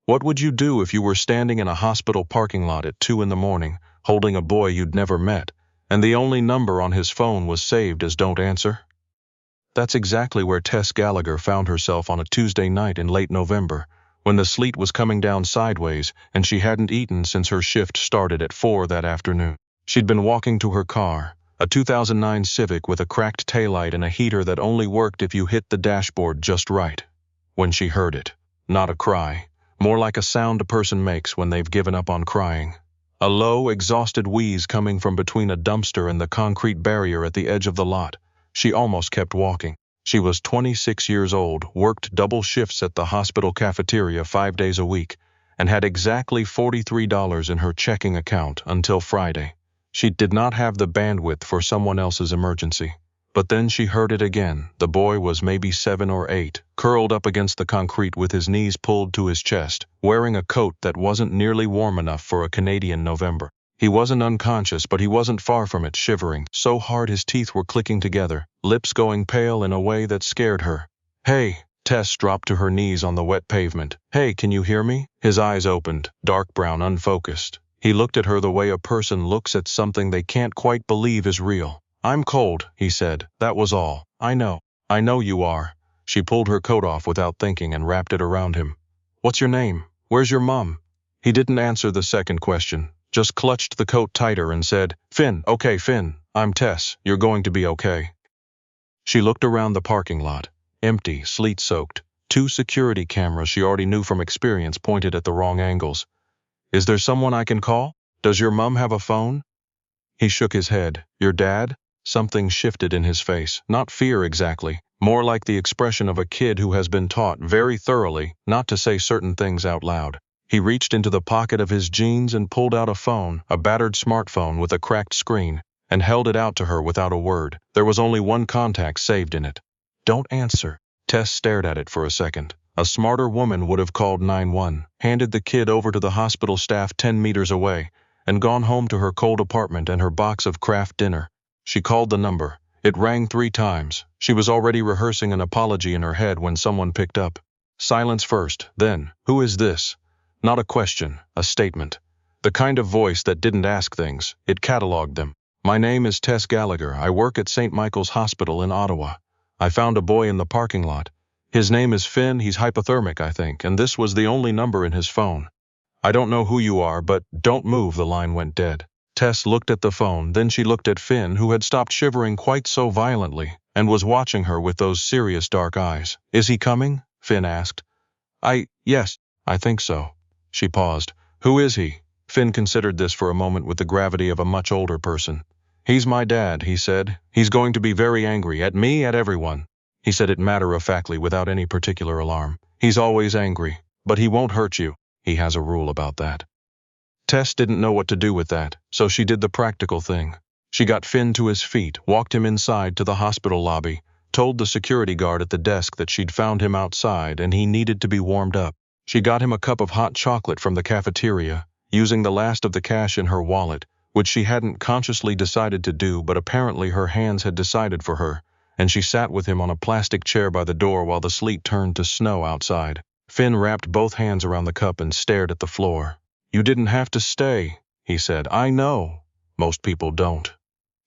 What would you do if you were standing in a hospital parking lot at 2 in the morning, holding a boy you'd never met, and the only number on his phone was saved as "Don't answer"? That's exactly where Tess Gallagher found herself on a Tuesday night in late November, when the sleet was coming down sideways and she hadn't eaten since her shift started at 4 that afternoon. She'd been walking to her car, a 2009 Civic with a cracked taillight and a heater that only worked if you hit the dashboard just right, when she heard it. Not a cry, more like a sound a person makes when they've given up on crying. A low, exhausted wheeze coming from between a dumpster and the concrete barrier at the edge of the lot. She almost kept walking. She was 26 years old, worked double shifts at the hospital cafeteria 5 days a week, and had exactly $43 in her checking account until Friday. She did not have the bandwidth for someone else's emergency. But then she heard it again. The boy was maybe 7 or 8, curled up against the concrete with his knees pulled to his chest, wearing a coat that wasn't nearly warm enough for a Canadian November. He wasn't unconscious, but he wasn't far from it, shivering so hard his teeth were clicking together, lips going pale in a way that scared her. "Hey!" Tess dropped to her knees on the wet pavement. "Hey, can you hear me?" His eyes opened, dark brown, unfocused. He looked at her the way a person looks at something they can't quite believe is real. "I'm cold," he said. "That was all. I know you are." She pulled her coat off without thinking and wrapped it around him. "What's your name? Where's your mom?" He didn't answer the second question, just clutched the coat tighter and said, "Finn, okay, Finn, I'm Tess. You're going to be okay." She looked around the parking lot. Empty, sleet-soaked. 2 security cameras she already knew from experience pointed at the wrong angles. "Is there someone I can call? Does your mom have a phone?" He shook his head. "Your dad?" Something shifted in his face, not fear exactly, more like the expression of a kid who has been taught very thoroughly not to say certain things out loud. He reached into the pocket of his jeans and pulled out a phone, a battered smartphone with a cracked screen, and held it out to her without a word. There was only one contact saved in it. "Don't answer." Tess stared at it for a second. A smarter woman would have called 911, handed the kid over to the hospital staff 10 meters away, and gone home to her cold apartment and her box of Kraft dinner. She called the number. It rang 3 times. She was already rehearsing an apology in her head when someone picked up. Silence first, then, "Who is this?" Not a question, a statement. The kind of voice that didn't ask things, it cataloged them. "My name is Tess Gallagher. I work at St. Michael's Hospital in Ottawa. I found a boy in the parking lot. His name is Finn. He's hypothermic, I think, and this was the only number in his phone. I don't know who you are, but don't move." The line went dead. Tess looked at the phone, then she looked at Finn, who had stopped shivering quite so violently, and was watching her with those serious dark eyes. "Is he coming?" Finn asked. Yes, I think so." She paused. "Who is he?" Finn considered this for a moment with the gravity of a much older person. "He's my dad," he said. "He's going to be very angry, at me, at everyone." He said it matter-of-factly without any particular alarm. "He's always angry, but he won't hurt you. He has a rule about that." Tess didn't know what to do with that, so she did the practical thing. She got Finn to his feet, walked him inside to the hospital lobby, told the security guard at the desk that she'd found him outside and he needed to be warmed up. She got him a cup of hot chocolate from the cafeteria, using the last of the cash in her wallet, which she hadn't consciously decided to do, but apparently her hands had decided for her, and she sat with him on a plastic chair by the door while the sleet turned to snow outside. Finn wrapped both hands around the cup and stared at the floor. "You didn't have to stay," he said. "I know. Most people don't."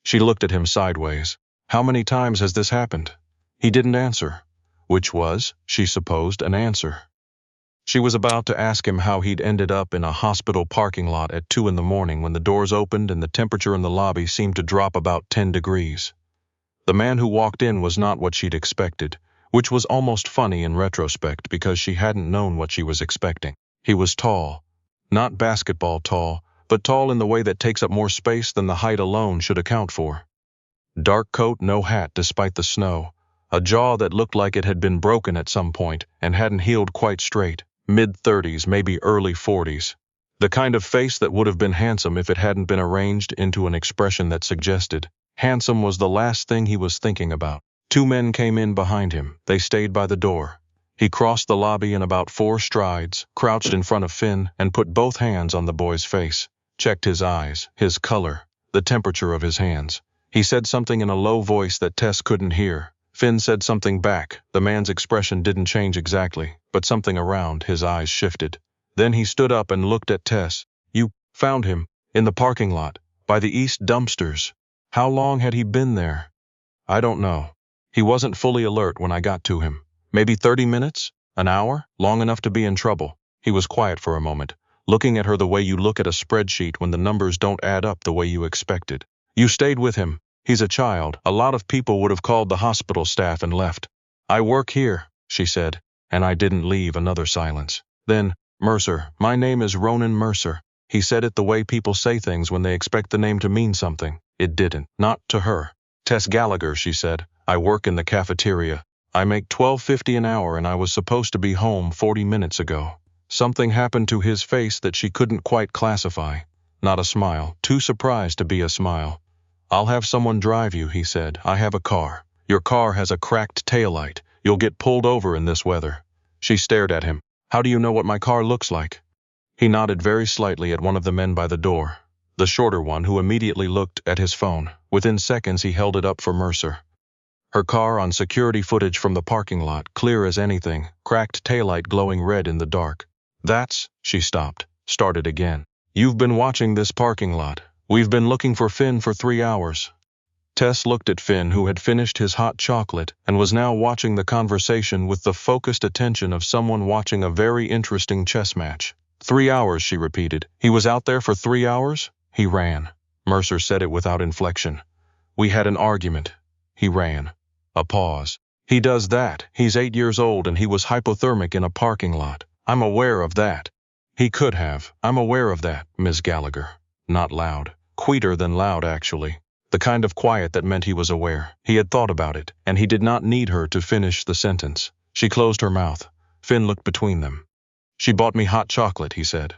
She looked at him sideways. "How many times has this happened?" He didn't answer, which was, she supposed, an answer. She was about to ask him how he'd ended up in a hospital parking lot at 2 in the morning when the doors opened and the temperature in the lobby seemed to drop about 10 degrees. The man who walked in was not what she'd expected, which was almost funny in retrospect because she hadn't known what she was expecting. He was tall. Not basketball tall, but tall in the way that takes up more space than the height alone should account for. Dark coat, no hat despite the snow. A jaw that looked like it had been broken at some point and hadn't healed quite straight. Mid-30s, maybe early 40s. The kind of face that would have been handsome if it hadn't been arranged into an expression that suggested. Handsome was the last thing he was thinking about. 2 men came in behind him. They stayed by the door. He crossed the lobby in about 4 strides, crouched in front of Finn, and put both hands on the boy's face. Checked his eyes, his color, the temperature of his hands. He said something in a low voice that Tess couldn't hear. Finn said something back. The man's expression didn't change exactly, but something around his eyes shifted. Then he stood up and looked at Tess. You found him in the parking lot, by the east dumpsters. How long had he been there? I don't know. He wasn't fully alert when I got to him. Maybe 30 minutes? An hour? Long enough to be in trouble. He was quiet for a moment, looking at her the way you look at a spreadsheet when the numbers don't add up the way you expected. You stayed with him. He's a child. A lot of people would have called the hospital staff and left. I work here, she said, and I didn't leave. Another silence. Then, Mercer, my name is Ronan Mercer. He said it the way people say things when they expect the name to mean something. It didn't. Not to her. Tess Gallagher, she said. I work in the cafeteria. I make $12.50 an hour and I was supposed to be home 40 minutes ago. Something happened to his face that she couldn't quite classify. Not a smile. Too surprised to be a smile. I'll have someone drive you, he said. I have a car. Your car has a cracked taillight. You'll get pulled over in this weather. She stared at him. How do you know what my car looks like? He nodded very slightly at one of the men by the door, the shorter one who immediately looked at his phone. Within seconds he held it up for Mercer. Her car on security footage from the parking lot, clear as anything, cracked taillight glowing red in the dark. That's, she stopped, started again. You've been watching this parking lot. We've been looking for Finn for 3 hours. Tess looked at Finn, who had finished his hot chocolate and was now watching the conversation with the focused attention of someone watching a very interesting chess match. 3 hours, she repeated. He was out there for 3 hours? He ran. Mercer said it without inflection. We had an argument. He ran. A pause. He does that. He's 8 years old and he was hypothermic in a parking lot. I'm aware of that. He could have. I'm aware of that, Ms. Gallagher. Not loud. Quieter than loud, actually. The kind of quiet that meant he was aware. He had thought about it, and he did not need her to finish the sentence. She closed her mouth. Finn looked between them. She bought me hot chocolate, he said.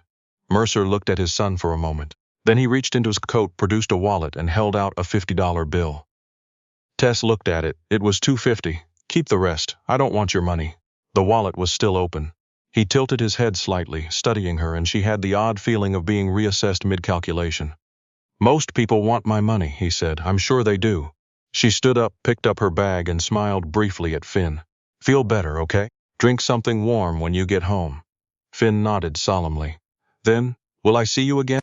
Mercer looked at his son for a moment. Then he reached into his coat, produced a wallet, and held out a $50 bill. Tess looked at it. It was $2.50. Keep the rest. I don't want your money. The wallet was still open. He tilted his head slightly, studying her, and she had the odd feeling of being reassessed mid-calculation. Most people want my money, he said. I'm sure they do. She stood up, picked up her bag, and smiled briefly at Finn. Feel better, okay? Drink something warm when you get home. Finn nodded solemnly. Then, will I see you again?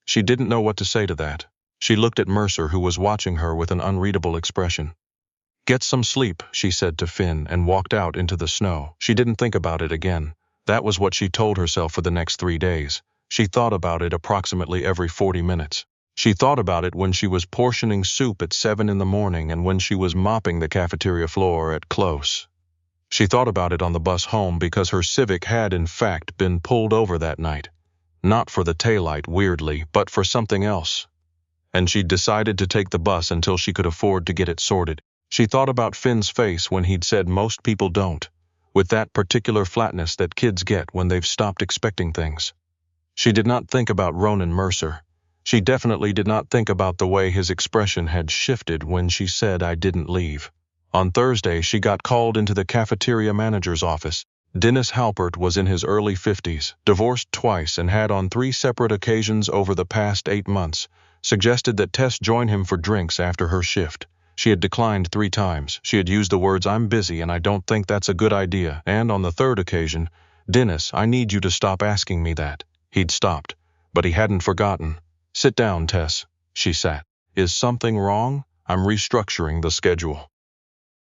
She didn't know what to say to that. She looked at Mercer, who was watching her with an unreadable expression. Get some sleep, she said to Finn, and walked out into the snow. She didn't think about it again. That was what she told herself for the next 3 days. She thought about it approximately every 40 minutes. She thought about it when she was portioning soup at 7 in the morning and when she was mopping the cafeteria floor at close. She thought about it on the bus home because her Civic had, in fact, been pulled over that night. Not for the taillight, weirdly, but for something else. And she'd decided to take the bus until she could afford to get it sorted. She thought about Finn's face when he'd said most people don't, with that particular flatness that kids get when they've stopped expecting things. She did not think about Ronan Mercer. She definitely did not think about the way his expression had shifted when she said, I didn't leave. On Thursday, she got called into the cafeteria manager's office. Dennis Halpert was in his early 50s, divorced twice, and had on 3 separate occasions over the past 8 months suggested that Tess join him for drinks after her shift. She had declined 3 times. She had used the words, I'm busy and I don't think that's a good idea. And on the 3rd occasion, Dennis, I need you to stop asking me that. He'd stopped, but he hadn't forgotten. Sit down, Tess. She sat. Is something wrong? I'm restructuring the schedule.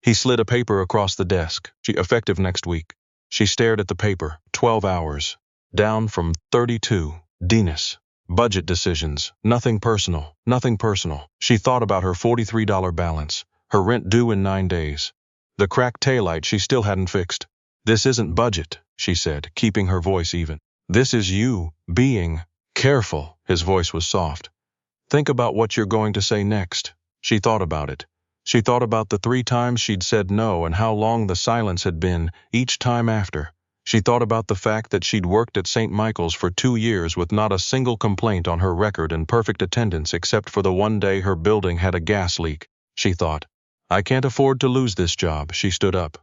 He slid a paper across the desk. Effective next week. She stared at the paper. 12 hours. Down from 32. Dennis. Budget decisions. Nothing personal. Nothing personal. She thought about her $43 balance. Her rent due in 9 days. The cracked taillight she still hadn't fixed. This isn't budget, she said, keeping her voice even. This is you being careful. His voice was soft. Think about what you're going to say next. She thought about it. She thought about the 3 times she'd said no and how long the silence had been each time after. She thought about the fact that she'd worked at St. Michael's for 2 years with not a single complaint on her record and perfect attendance except for the one day her building had a gas leak. She thought, I can't afford to lose this job. She stood up.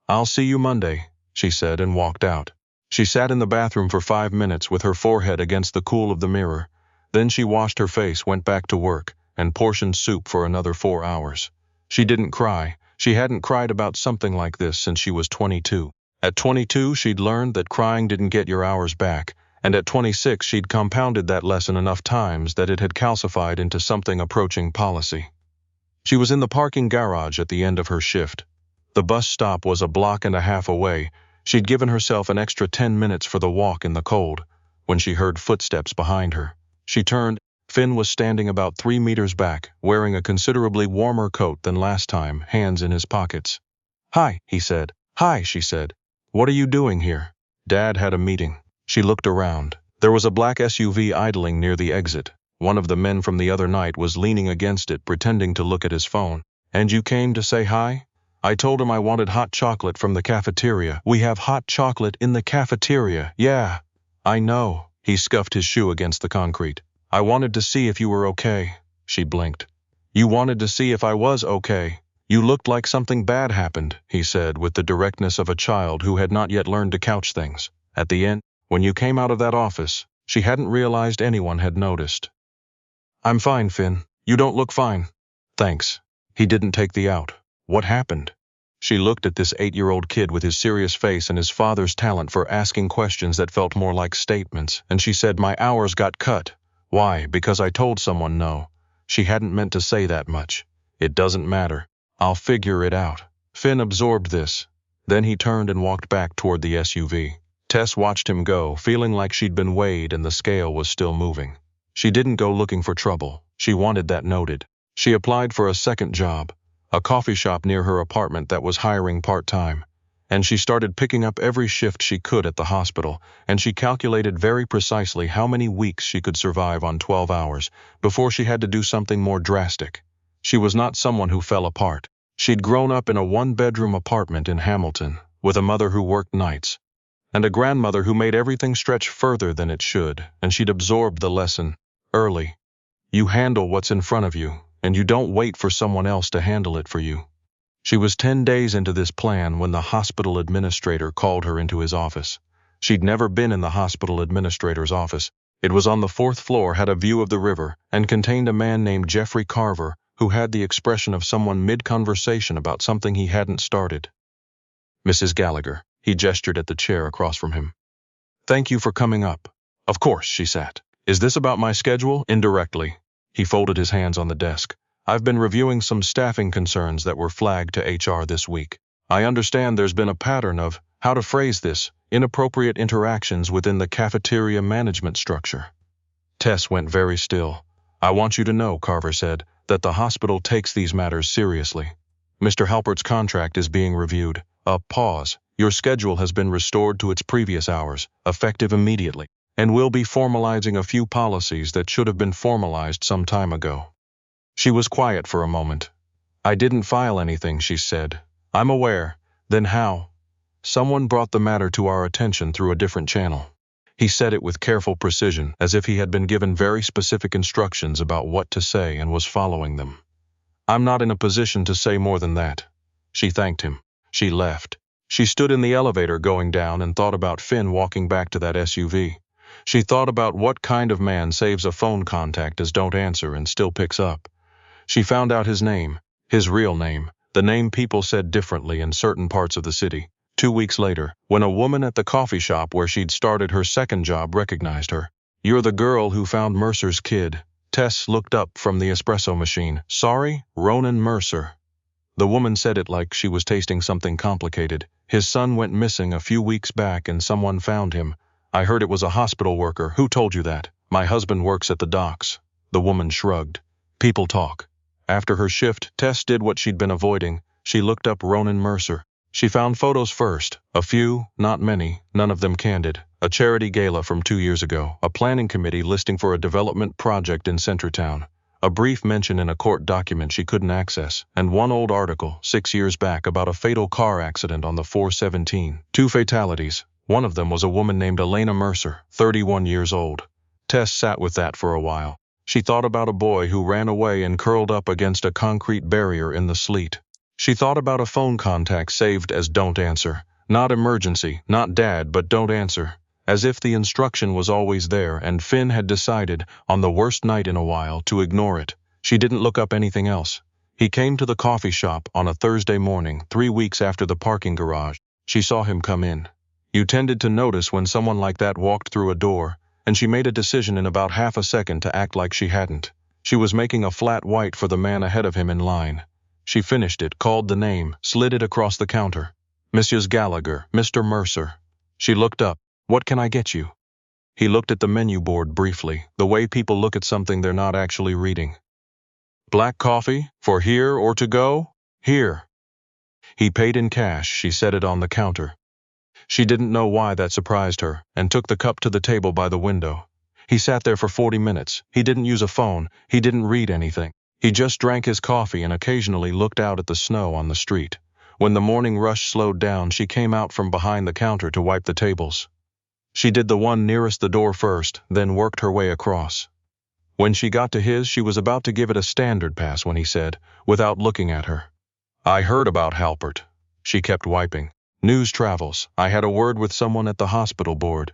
I'll see you Monday, she said, and walked out. She sat in the bathroom for 5 minutes with her forehead against the cool of the mirror. Then she washed her face, went back to work, and portioned soup for another 4 hours. She didn't cry. She hadn't cried about something like this since she was 22. At 22, she'd learned that crying didn't get your hours back, and at 26 she'd compounded that lesson enough times that it had calcified into something approaching policy. She was in the parking garage at the end of her shift. The bus stop was a block and a half away. She'd given herself an extra 10 minutes for the walk in the cold, when she heard footsteps behind her. She turned. Finn was standing about 3 meters back, wearing a considerably warmer coat than last time, hands in his pockets. "Hi," he said. "Hi," she said. "What are you doing here?" "Dad had a meeting." She looked around. There was a black SUV idling near the exit. One of the men from the other night was leaning against it, pretending to look at his phone. "And you came to say hi?" "I told him I wanted hot chocolate from the cafeteria." "We have hot chocolate in the cafeteria." "Yeah, I know." He scuffed his shoe against the concrete. "I wanted to see if you were okay." She blinked. "You wanted to see if I was okay?" "You looked like something bad happened," he said with the directness of a child who had not yet learned to couch things. At the end, when you came out of that office, she hadn't realized anyone had noticed. "I'm fine, Finn. You don't look fine." "Thanks." He didn't take the out. "What happened?" She looked at this 8-year-old kid with his serious face and his father's talent for asking questions that felt more like statements, and she said, "My hours got cut." "Why? Because I told someone no." She hadn't meant to say that much. "It doesn't matter. I'll figure it out." Finn absorbed this. Then he turned and walked back toward the SUV. Tess watched him go, feeling like she'd been weighed and the scale was still moving. She didn't go looking for trouble. She wanted that noted. She applied for a second job, a coffee shop near her apartment that was hiring part-time. And she started picking up every shift she could at the hospital, and she calculated very precisely how many weeks she could survive on 12 hours before she had to do something more drastic. She was not someone who fell apart. She'd grown up in a one-bedroom apartment in Hamilton, with a mother who worked nights, and a grandmother who made everything stretch further than it should, and she'd absorbed the lesson early. You handle what's in front of you, and you don't wait for someone else to handle it for you. She was 10 days into this plan when the hospital administrator called her into his office. She'd never been in the hospital administrator's office. It was on the 4th floor, had a view of the river, and contained a man named Jeffrey Carver, who had the expression of someone mid-conversation about something he hadn't started. "Mrs. Gallagher." He gestured at the chair across from him. "Thank you for coming up." "Of course," she sat. "Is this about my schedule?" "Indirectly." He folded his hands on the desk. "I've been reviewing some staffing concerns that were flagged to HR this week. I understand there's been a pattern of, how to phrase this, inappropriate interactions within the cafeteria management structure." Tess went very still. "I want you to know," Carver said, "that the hospital takes these matters seriously. Mr. Halpert's contract is being reviewed." A pause. "Your schedule has been restored to its previous hours, effective immediately, and we'll be formalizing a few policies that should have been formalized some time ago." She was quiet for a moment. "I didn't file anything," she said. "I'm aware." "Then how?" "Someone brought the matter to our attention through a different channel." He said it with careful precision, as if he had been given very specific instructions about what to say and was following them. "I'm not in a position to say more than that." She thanked him. She left. She stood in the elevator going down and thought about Finn walking back to that SUV. She thought about what kind of man saves a phone contact as don't answer and still picks up. She found out his name, his real name, the name people said differently in certain parts of the city. 2 weeks later, when a woman at the coffee shop where she'd started her second job recognized her. "You're the girl who found Mercer's kid." Tess looked up from the espresso machine. "Sorry, Ronan Mercer." The woman said it like she was tasting something complicated. "His son went missing a few weeks back and someone found him. I heard it was a hospital worker." "Who told you that?" "My husband works at the docks." The woman shrugged. "People talk." After her shift, Tess did what she'd been avoiding. She looked up Ronan Mercer. She found photos first. A few, not many, none of them candid. A charity gala from 2 years ago. A planning committee listing for a development project in Centertown. A brief mention in a court document she couldn't access, and one old article, 6 years back, about a fatal car accident on the 417. 2 fatalities. One of them was a woman named Elena Mercer, 31 years old. Tess sat with that for a while. She thought about a boy who ran away and curled up against a concrete barrier in the sleet. She thought about a phone contact saved as "don't answer." Not emergency, not dad, but "don't answer." As if the instruction was always there, and Finn had decided, on the worst night in a while, to ignore it. She didn't look up anything else. He came to the coffee shop on a Thursday morning, 3 weeks after the parking garage. She saw him come in. You tended to notice when someone like that walked through a door, and she made a decision in about half a second to act like she hadn't. She was making a flat white for the man ahead of him in line. She finished it, called the name, slid it across the counter. Mrs. Gallagher, Mr. Mercer. She looked up. What can I get you? He looked at the menu board briefly, the way people look at something they're not actually reading. Black coffee? For here or to go? Here. He paid in cash. She set it on the counter. She didn't know why that surprised her, and took the cup to the table by the window. He sat there for 40 minutes. He didn't use a phone. He didn't read anything. He just drank his coffee and occasionally looked out at the snow on the street. When the morning rush slowed down, she came out from behind the counter to wipe the tables. She did the one nearest the door first, then worked her way across. When she got to his, she was about to give it a standard pass when he said, without looking at her, I heard about Halpert. She kept wiping. News travels. I had a word with someone at the hospital board.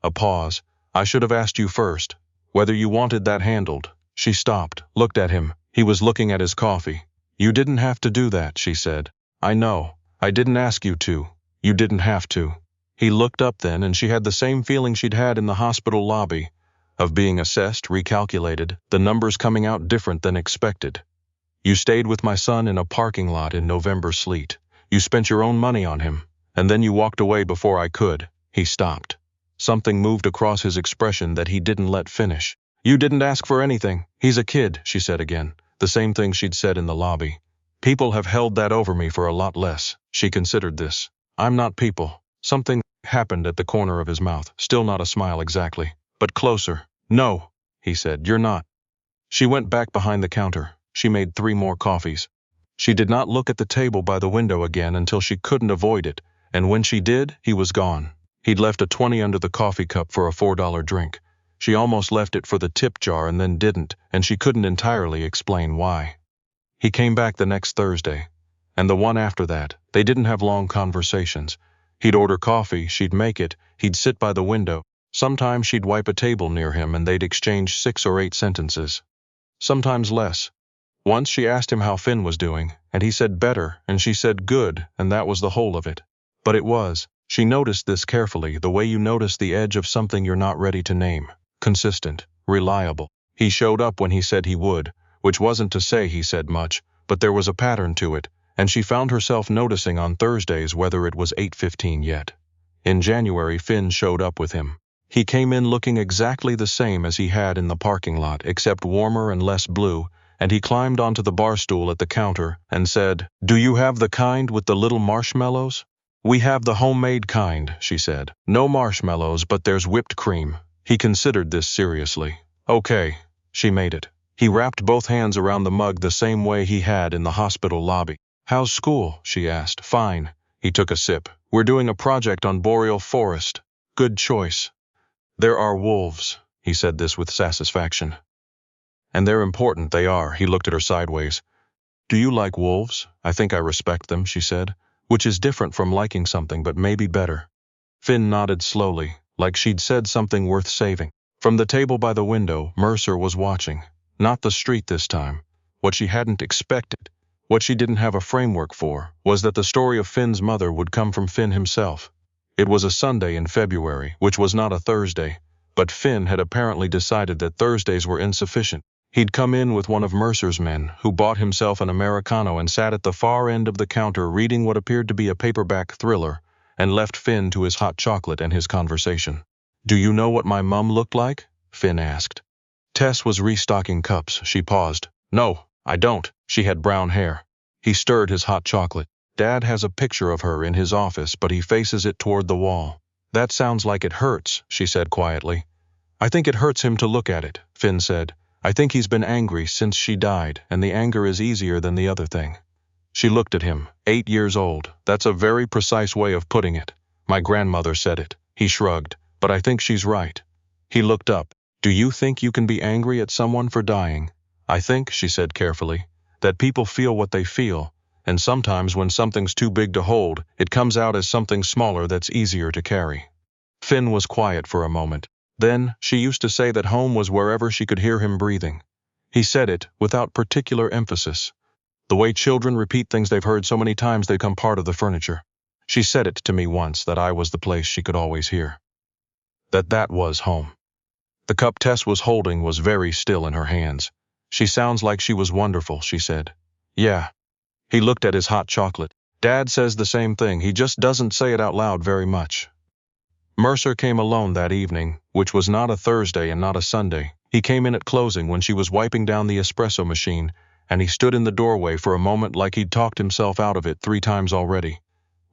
A pause. I should have asked you first, whether you wanted that handled. She stopped, looked at him. He was looking at his coffee. You didn't have to do that, she said. I know. I didn't ask you to. You didn't have to. He looked up then, and she had the same feeling she'd had in the hospital lobby, of being assessed, recalculated, the numbers coming out different than expected. You stayed with my son in a parking lot in November sleet. You spent your own money on him, and then you walked away before I could. He stopped. Something moved across his expression that he didn't let finish. You didn't ask for anything. He's a kid, she said again, the same thing she'd said in the lobby. People have held that over me for a lot less. She considered this. I'm not people. Something happened at the corner of his mouth, still not a smile exactly, but closer. No, he said, you're not. She went back behind the counter. She made 3 more coffees. She did not look at the table by the window again until she couldn't avoid it, and when she did, he was gone. He'd left a 20 under the coffee cup for a $4 drink. She almost left it for the tip jar and then didn't, and she couldn't entirely explain why. He came back the next Thursday, and the one after that. They didn't have long conversations. He'd order coffee, she'd make it, he'd sit by the window. Sometimes she'd wipe a table near him and they'd exchange 6 or 8 sentences. Sometimes less. Once she asked him how Finn was doing, and he said better, and she said good, and that was the whole of it. But it was. She noticed this carefully, the way you notice the edge of something you're not ready to name. Consistent. Reliable. He showed up when he said he would, which wasn't to say he said much, but there was a pattern to it, and she found herself noticing on Thursdays whether it was 8:15 yet. In January, Finn showed up with him. He came in looking exactly the same as he had in the parking lot, except warmer and less blue, and he climbed onto the bar stool at the counter and said, Do you have the kind with the little marshmallows? We have the homemade kind, she said. No marshmallows, but there's whipped cream. He considered this seriously. Okay, she made it. He wrapped both hands around the mug the same way he had in the hospital lobby. How's school? She asked. Fine. He took a sip. We're doing a project on boreal forest. Good choice. There are wolves. He said this with satisfaction. And they're important, they are. He looked at her sideways. Do you like wolves? I think I respect them, she said, which is different from liking something, but maybe better. Finn nodded slowly, like she'd said something worth saving. From the table by the window, Mercer was watching. Not the street this time. What she hadn't expected, what she didn't have a framework for, was that the story of Finn's mother would come from Finn himself. It was a Sunday in February, which was not a Thursday, but Finn had apparently decided that Thursdays were insufficient. He'd come in with one of Mercer's men, who bought himself an Americano and sat at the far end of the counter reading what appeared to be a paperback thriller, and left Finn to his hot chocolate and his conversation. Do you know what my mum looked like? Finn asked. Tess was restocking cups. She paused. No, I don't. She had brown hair. He stirred his hot chocolate. Dad has a picture of her in his office, but he faces it toward the wall. That sounds like it hurts, she said quietly. I think it hurts him to look at it, Finn said. I think he's been angry since she died, and the anger is easier than the other thing. She looked at him. 8 years old. That's a very precise way of putting it. My grandmother said it. He shrugged. But I think she's right. He looked up. Do you think you can be angry at someone for dying? I think, she said carefully, that people feel what they feel, and sometimes when something's too big to hold, it comes out as something smaller that's easier to carry. Finn was quiet for a moment. Then, she used to say that home was wherever she could hear him breathing. He said it without particular emphasis. The way children repeat things they've heard so many times they become part of the furniture. She said it to me once, that I was the place she could always hear. That was home. The cup Tess was holding was very still in her hands. She sounds like she was wonderful, she said. Yeah. He looked at his hot chocolate. Dad says the same thing, he just doesn't say it out loud very much. Mercer came alone that evening, which was not a Thursday and not a Sunday. He came in at closing when she was wiping down the espresso machine, and he stood in the doorway for a moment like he'd talked himself out of it 3 times already.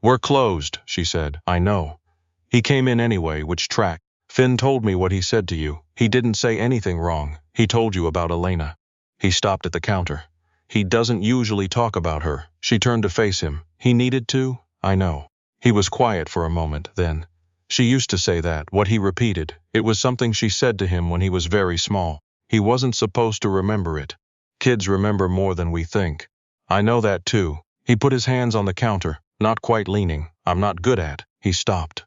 We're closed, she said. I know. He came in anyway, which track. Finn told me what he said to you. He didn't say anything wrong. He told you about Elena. He stopped at the counter. He doesn't usually talk about her. She turned to face him. He needed to? I know. He was quiet for a moment, then. She used to say that, what he repeated. It was something she said to him when he was very small. He wasn't supposed to remember it. Kids remember more than we think. I know that too. He put his hands on the counter, not quite leaning. I'm not good at. He stopped.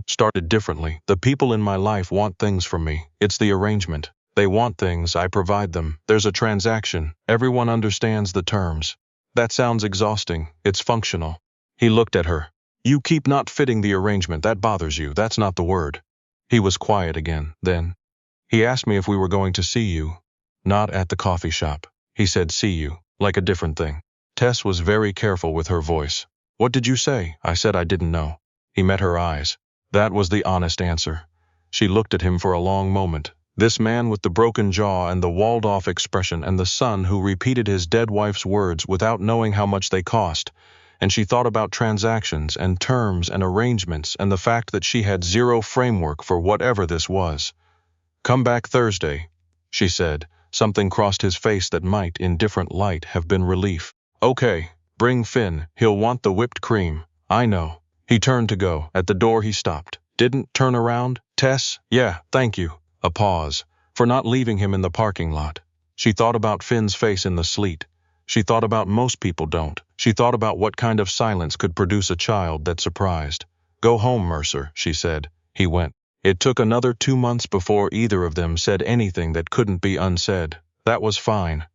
Started differently. The people in my life want things from me. It's the arrangement. They want things, I provide them. There's a transaction. Everyone understands the terms. That sounds exhausting. It's functional. He looked at her. You keep not fitting the arrangement. That bothers you. That's not the word. He was quiet again. Then he asked me if we were going to see you. Not at the coffee shop. He said see you, like a different thing. Tess was very careful with her voice. What did you say? I said I didn't know. He met her eyes. That was the honest answer. She looked at him for a long moment. This man with the broken jaw and the walled-off expression, and the son who repeated his dead wife's words without knowing how much they cost. And she thought about transactions and terms and arrangements and the fact that she had zero framework for whatever this was. Come back Thursday, she said. Something crossed his face that might, in different light, have been relief. Okay, bring Finn. He'll want the whipped cream. I know. He turned to go. At the door he stopped. Didn't turn around? Tess? Yeah, thank you. A pause. For not leaving him in the parking lot. She thought about Finn's face in the sleet. She thought about most people don't. She thought about what kind of silence could produce a child that surprised. Go home, Mercer, she said. He went. It took another 2 months before either of them said anything that couldn't be unsaid. That was fine.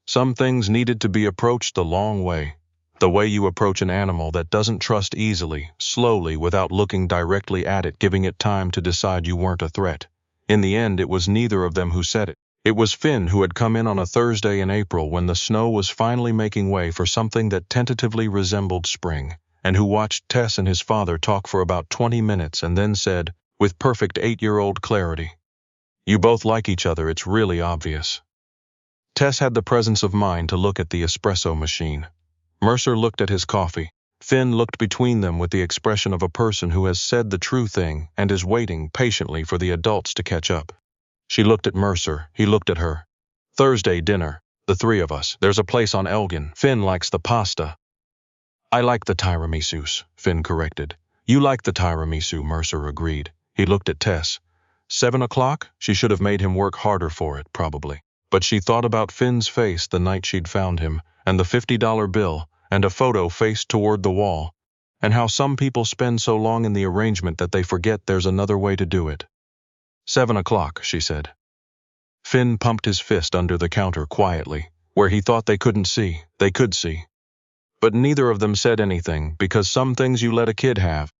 Some things needed to be approached the long way. The way you approach an animal that doesn't trust easily, slowly, without looking directly at it, giving it time to decide you weren't a threat. In the end, it was neither of them who said it. It was Finn who had come in on a Thursday in April when the snow was finally making way for something that tentatively resembled spring, and who watched Tess and his father talk for about 20 minutes and then said, with perfect 8-year-old clarity, "You both like each other, it's really obvious." Tess had the presence of mind to look at the espresso machine. Mercer looked at his coffee. Finn looked between them with the expression of a person who has said the true thing and is waiting patiently for the adults to catch up. She looked at Mercer. He looked at her. Thursday dinner. The 3 of us. There's a place on Elgin. Finn likes the pasta. I like the tiramisu, Finn corrected. You like the tiramisu, Mercer agreed. He looked at Tess. 7 o'clock? She should have made him work harder for it, probably. But she thought about Finn's face the night she'd found him, and the $50 bill, and a photo faced toward the wall, and how some people spend so long in the arrangement that they forget there's another way to do it. 7 o'clock, she said. Finn pumped his fist under the counter quietly, where he thought they couldn't see. They could see. But neither of them said anything, because some things you let a kid have,